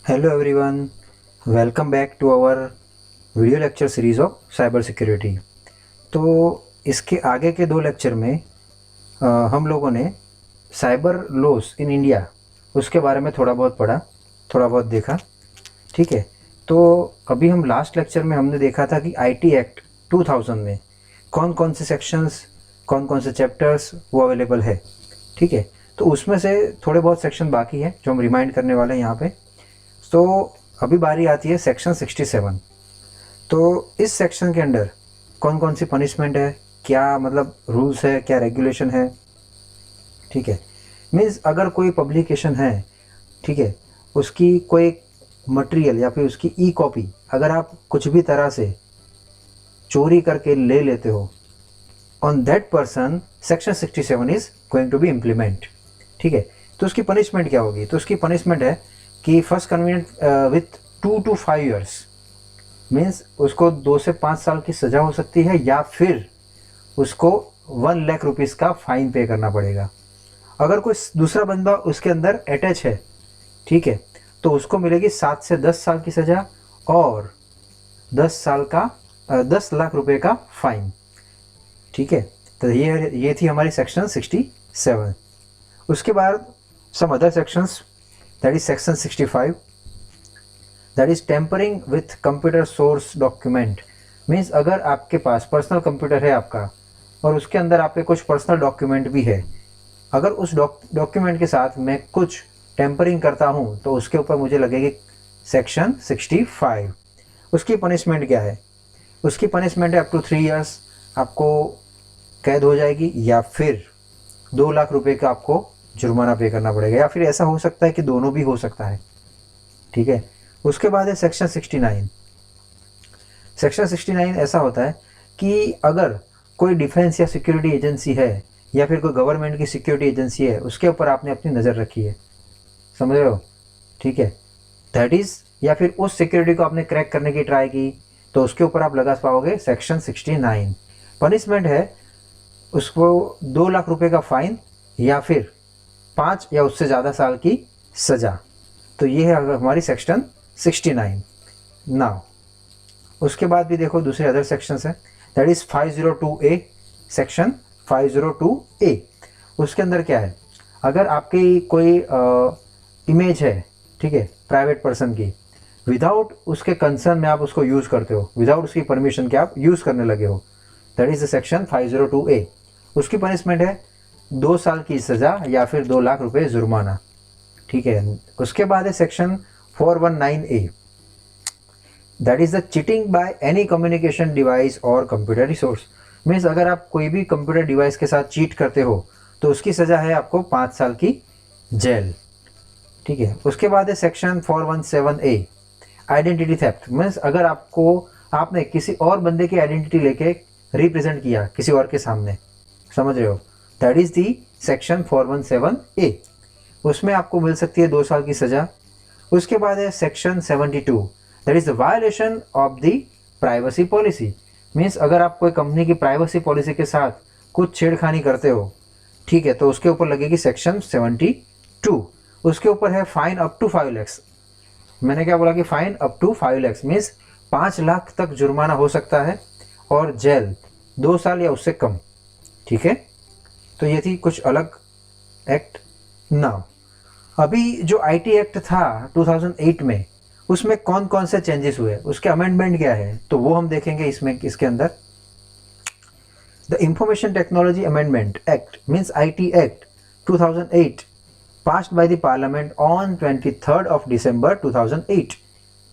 Hello everyone, welcome back to our video lecture series of cyber security. तो इसके आगे के दो लेक्चर में हम लोगों ने साइबर लॉस इन इंडिया उसके बारे में थोड़ा बहुत पढ़ा, थोड़ा बहुत देखा। ठीक है, तो अभी हम लास्ट लेक्चर में हमने देखा था कि आईटी एक्ट 2000 में कौन कौन से सेक्शंस, कौन कौन से चैप्टर्स वो अवेलेबल है। ठीक है, तो उसमें से थोड़े बहुत सेक्शन बाकी है जो हम रिमाइंड करने वाले हैं यहाँ पे। तो अभी बारी आती है सेक्शन 67। तो इस सेक्शन के अंदर कौन कौन सी पनिशमेंट है, क्या मतलब रूल्स है, क्या रेगुलेशन है। ठीक है, मीन्स अगर कोई पब्लिकेशन है, ठीक है, उसकी कोई मटेरियल या फिर उसकी ई कॉपी अगर आप कुछ भी तरह से चोरी करके ले लेते हो, on that person section 67 is going to be implement. ठीक है, तो उसकी पनिशमेंट क्या होगी? तो उसकी पनिशमेंट है कि first convenient with 2 to 5 years, means उसको 2 से 5 साल की सज़ा हो सकती है या फिर उसको 1 लाख रुपीज़ का फाइन पे करना पड़ेगा। अगर कोई दूसरा बंदा उसके अंदर अटैच है, ठीक है, तो उसको मिलेगी 7 से 10 साल की सज़ा और 10 लाख रुपए का फाइन। ठीक है, तो ये थी हमारी सेक्शन 67। उसके बाद some other sections, that is section 65, that is tampering with computer source document। Means अगर आपके पास पर्सनल कंप्यूटर है आपका और उसके अंदर आपके कुछ पर्सनल डॉक्यूमेंट भी है, अगर उस डॉक्यूमेंट के साथ मैं कुछ टेम्परिंग करता हूँ तो उसके ऊपर मुझे लगेगी सेक्शन 65। उसकी पनिशमेंट क्या है? उसकी पनिशमेंट है अप टू 3 years आपको कैद हो जाएगी या फिर 2 लाख रुपए का आपको जुर्माना पे करना पड़ेगा, या फिर ऐसा हो सकता है कि दोनों भी हो सकता है। ठीक है, उसके बाद है सेक्शन 69। सेक्शन 69 ऐसा होता है कि अगर कोई डिफेंस या सिक्योरिटी एजेंसी है या फिर कोई गवर्नमेंट की सिक्योरिटी एजेंसी है, उसके ऊपर आपने अपनी नज़र रखी है, समझ रहे हो? ठीक है, दैट इज़, या फिर उस सिक्योरिटी को आपने क्रैक करने की ट्राई की तो उसके ऊपर आप लगा पाओगे सेक्शन 69। पनिशमेंट है उसको 2 लाख रुपए का फाइन या फिर 5 या उससे ज़्यादा साल की सज़ा। तो ये है हमारी सेक्शन 69। नाउ उसके बाद भी देखो दूसरे अदर सेक्शंस हैं, that is 502A। Section 502A, उसके अंदर क्या है? अगर आपकी कोई इमेज है, ठीक है, प्राइवेट पर्सन की, विदाउट उसके कंसर्न में आप उसको यूज़ करते हो, विदाउट उसकी परमिशन के आप यूज़ करने लगे हो, that is the section 502A। उसकी पनिशमेंट है 2 साल की सज़ा या फिर 2 लाख रुपए जुर्माना। ठीक है, उसके बाद है section 419A, that is the cheating by any communication device और कंप्यूटर रिसोर्स। मीन्स अगर आप कोई भी कंप्यूटर डिवाइस के साथ चीट करते हो तो उसकी सज़ा है आपको 5 साल की जेल। ठीक है, उसके बाद है section 417A, identity theft. Means अगर आपने किसी और बंदे की आइडेंटिटी लेके रिप्रेजेंट किया किसी और के सामने, समझ रहे हो, that is the section 417A। उसमें आपको मिल सकती है 2 साल की सज़ा। उसके बाद है section 72, that is the violation of the privacy policy. Means अगर आप कोई कंपनी की प्राइवेसी पॉलिसी के साथ कुछ छेड़खानी करते हो, ठीक है, तो उसके ऊपर लगेगी सेक्शन 72। उसके ऊपर है फाइन अप टू 5 lakhs। मैंने क्या बोला कि fine up to 5 lakhs means 5 lakh तक जुर्माना हो सकता है और जेल 2 साल या उससे कम। ठीक है, तो ये थी कुछ अलग एक्ट। नाउ अभी जो आईटी एक्ट था 2008 में, उसमें कौन कौन से चेंजेस हुए, उसके अमेंडमेंट क्या है, तो वो हम देखेंगे इसके अंदर। The information technology amendment act means IT act 2008 passed by the parliament on 23rd of December 2008।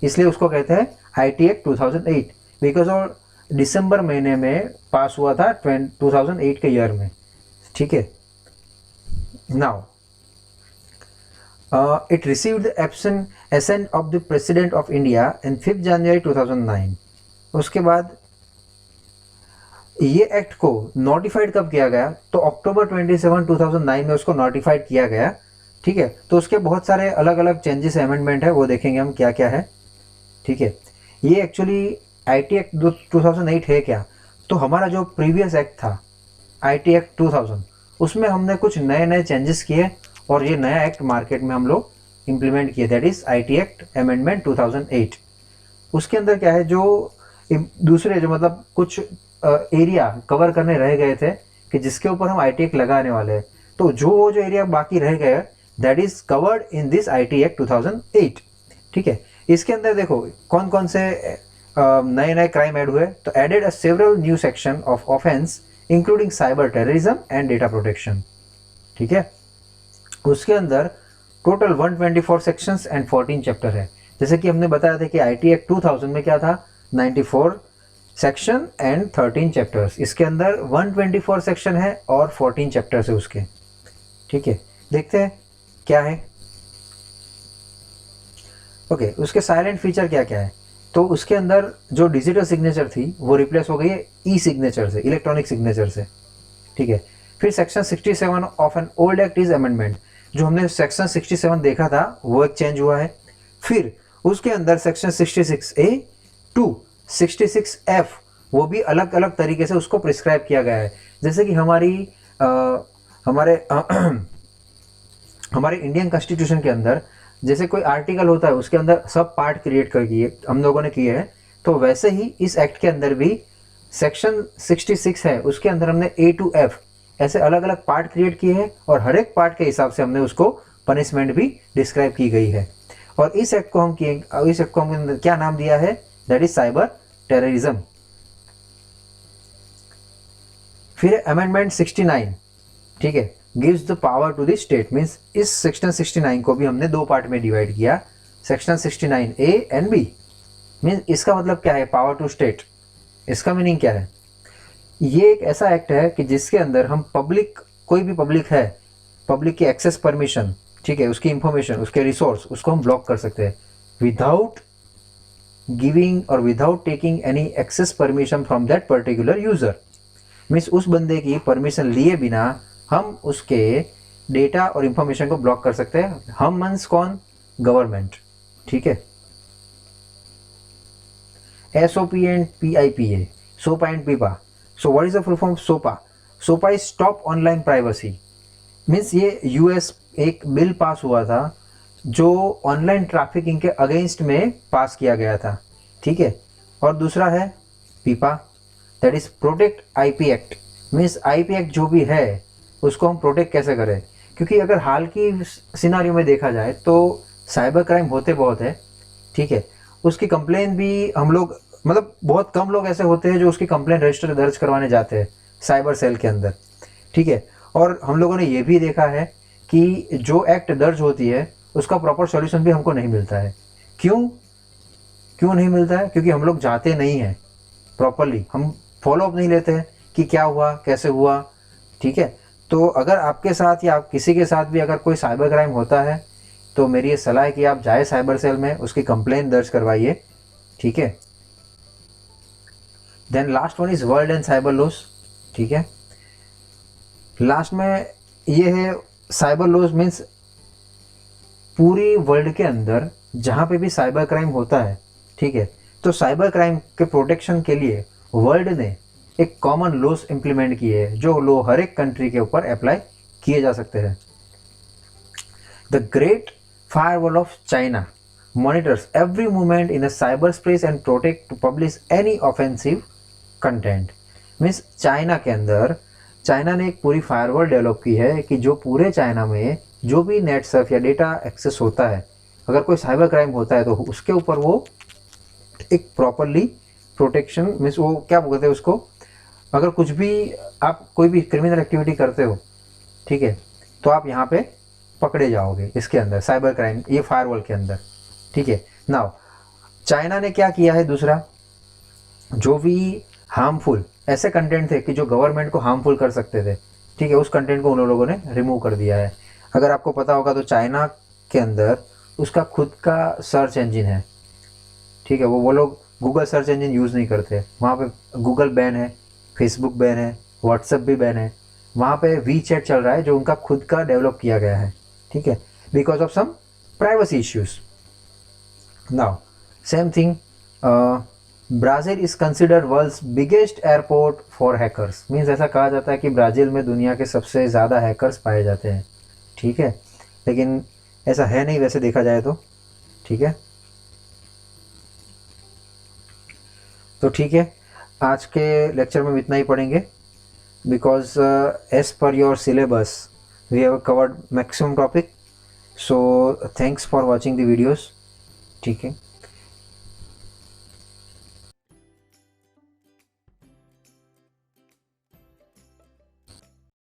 इसलिए उसको कहते हैं आईटी एक्ट 2008 बिकॉज और दिसंबर महीने में पास हुआ था 2008 के ईयर में। ठीक है, now it received the assent of the President of India in 5th January 2009। उसके बाद ये एक्ट को नोटिफाइड कब किया गया? तो अक्टूबर 27, 2009 में उसको नोटिफाइड किया गया। ठीक है, तो उसके बहुत सारे अलग अलग चेंजेस अमेंडमेंट है, वो देखेंगे हम क्या क्या है। ठीक है, ये एक्चुअली आईटी एक्ट 2008 है क्या? तो हमारा जो प्रीवियस एक्ट था आईटी एक्ट 2000, उसमें हमने कुछ नए नए चेंजेस किए और ये नया एक्ट मार्केट में हम लोग इम्प्लीमेंट किए, that is IT act amendment 2008। उसके अंदर क्या है, जो दूसरे जो मतलब कुछ एरिया कवर करने रह गए थे कि जिसके ऊपर हम IT एक्ट लगाने वाले हैं, तो वो जो एरिया बाकी रह गए that is covered in this IT act 2008। ठीक है, इसके अंदर देखो कौन कौन से नए नए क्राइम ऐड हुए, तो added a several new section of offence including cyber terrorism and data protection. ठीक है, उसके अंदर टोटल 124 सेक्शंस एंड 14 चैप्टर है। जैसे कि हमने बताया था कि IT एक्ट 2000 में क्या था, 94 सेक्शन एंड 13 चैप्टर्स। इसके अंदर 124 सेक्शन है और 14 चैप्टर्स है उसके। ठीक है, देखते हैं क्या है। ओके, उसके साइलेंट फीचर क्या क्या है, तो उसके अंदर जो डिजिटल सिग्नेचर थी वो रिप्लेस हो गई है सिग्नेचर से, इलेक्ट्रॉनिक सिग्नेचर से। ठीक है, फिर section 67 of an old act is amendment, जो हमने सेक्शन 67 देखा था वो एक चेंज हुआ है। फिर उसके अंदर सेक्शन 66A टू 66F वो भी अलग अलग तरीके से उसको प्रिस्क्राइब किया गया है। जैसे कि हमारे इंडियन कॉन्स्टिट्यूशन के अंदर जैसे कोई आर्टिकल होता है उसके अंदर सब पार्ट क्रिएट कर किए हम लोगों ने किए हैं, तो वैसे ही इस एक्ट के अंदर भी सेक्शन 66 है, उसके अंदर हमने A to F ऐसे अलग अलग पार्ट क्रिएट किए हैं और हर एक पार्ट के हिसाब से हमने उसको पनिशमेंट भी डिस्क्राइब की गई है। और इस एक्ट को हम क्या नाम दिया है, दैट इज साइबर टेररिज्म। फिर अमेंडमेंट 69, ठीक है, gives the power to the state, means इस सेक्शन 69 को भी हमने दो पार्ट में डिवाइड किया, section 69A and B। Means इसका मतलब क्या है, पावर टू स्टेट। इसका मीनिंग क्या है, ये एक ऐसा एक्ट है कि जिसके अंदर हम पब्लिक, कोई भी पब्लिक है, पब्लिक की एक्सेस परमिशन, ठीक है, उसकी इंफॉर्मेशन, उसके रिसोर्स, उसको हम ब्लॉक कर सकते हैं विदाउट गिविंग और without taking any access permission from that particular user. Means उस बंदे की परमिशन लिए बिना हम उसके डेटा और इंफॉर्मेशन को ब्लॉक कर सकते हैं। हम मीन्स कौन, गवर्नमेंट। ठीक है, SOP and PIPA, SOPA and PIPA. So what is the full form SOPA? SOPA is stop online privacy. Means ये US एक बिल पास हुआ था जो ऑनलाइन ट्रैफिकिंग के अगेंस्ट में पास किया गया था। ठीक है, और दूसरा है पीपा, that is protect IP act. Means IP act जो भी है उसको हम प्रोटेक्ट कैसे करें, क्योंकि अगर हाल की सिनारियो में देखा जाए तो साइबर क्राइम होते बहुत है। ठीक है, उसकी कंप्लेन भी हम लोग, मतलब बहुत कम लोग ऐसे होते हैं जो उसकी कंप्लेन रजिस्टर दर्ज करवाने जाते हैं साइबर सेल के अंदर। ठीक है, और हम लोगों ने ये भी देखा है कि जो एक्ट दर्ज होती है उसका प्रॉपर सॉल्यूशन भी हमको नहीं मिलता है। क्यों नहीं मिलता है? क्योंकि हम लोग जाते नहीं हैं प्रॉपरली, हम फॉलो अप नहीं लेते हैं कि क्या हुआ, कैसे हुआ। ठीक है, तो अगर आपके साथ या आप किसी के साथ भी अगर कोई साइबर क्राइम होता है तो मेरी ये सलाह है कि आप जाए साइबर सेल में, उसकी कंप्लेन दर्ज करवाइए। ठीक है, then last one is world and cyber laws. ठीक है, लास्ट में ये है साइबर लॉस, मीन्स पूरी वर्ल्ड के अंदर जहाँ पे भी साइबर क्राइम होता है, ठीक है, तो साइबर क्राइम के प्रोटेक्शन के लिए वर्ल्ड ने एक कॉमन लॉस इंप्लीमेंट किए हैं, जो लो हर एक कंट्री के ऊपर अप्लाई किए जा सकते हैं। The great firewall of China monitors every movement in the cyber space and protect to publish any offensive content. Means China के अंदर चाइना ने एक पूरी फायरवॉल डेवलप की है कि जो पूरे चाइना में जो भी नेट सर्फ या डेटा एक्सेस होता है, अगर कोई साइबर क्राइम होता है तो उसके ऊपर वो एक प्रॉपरली प्रोटेक्शन, मीन्स वो क्या बोलते हैं उसको, अगर कुछ भी आप कोई भी क्रिमिनल एक्टिविटी करते हो, ठीक है, तो आप यहाँ पे पकड़े जाओगे इसके अंदर साइबर क्राइम, ये फायरवॉल के अंदर। ठीक है, नाउ चाइना ने क्या किया है, दूसरा जो भी हार्मफुल ऐसे कंटेंट थे कि जो गवर्नमेंट को हार्मफुल कर सकते थे, ठीक है, उस कंटेंट को उन लोगों ने रिमूव कर दिया है। अगर आपको पता होगा तो चाइना के अंदर उसका खुद का सर्च इंजन है। ठीक है, वो लोग गूगल सर्च इंजन यूज़ नहीं करते, वहाँ पे गूगल बैन है, फेसबुक बैन है, व्हाट्सएप भी बैन है, वहाँ पे WeChat चल रहा है जो उनका खुद का डेवलप किया गया है। ठीक है, because of some privacy issues. Now same thing, Brazil is considered world's biggest airport for hackers. Means ऐसा कहा जाता है कि ब्राज़ील में दुनिया के सबसे ज़्यादा हैकर्स पाए जाते हैं। ठीक है, लेकिन ऐसा है नहीं वैसे देखा जाए तो, ठीक है। तो ठीक है, आज के लेक्चर में हम इतना ही पढ़ेंगे, because as per your syllabus we have covered maximum topic. So thanks for watching the videos, ठीक है।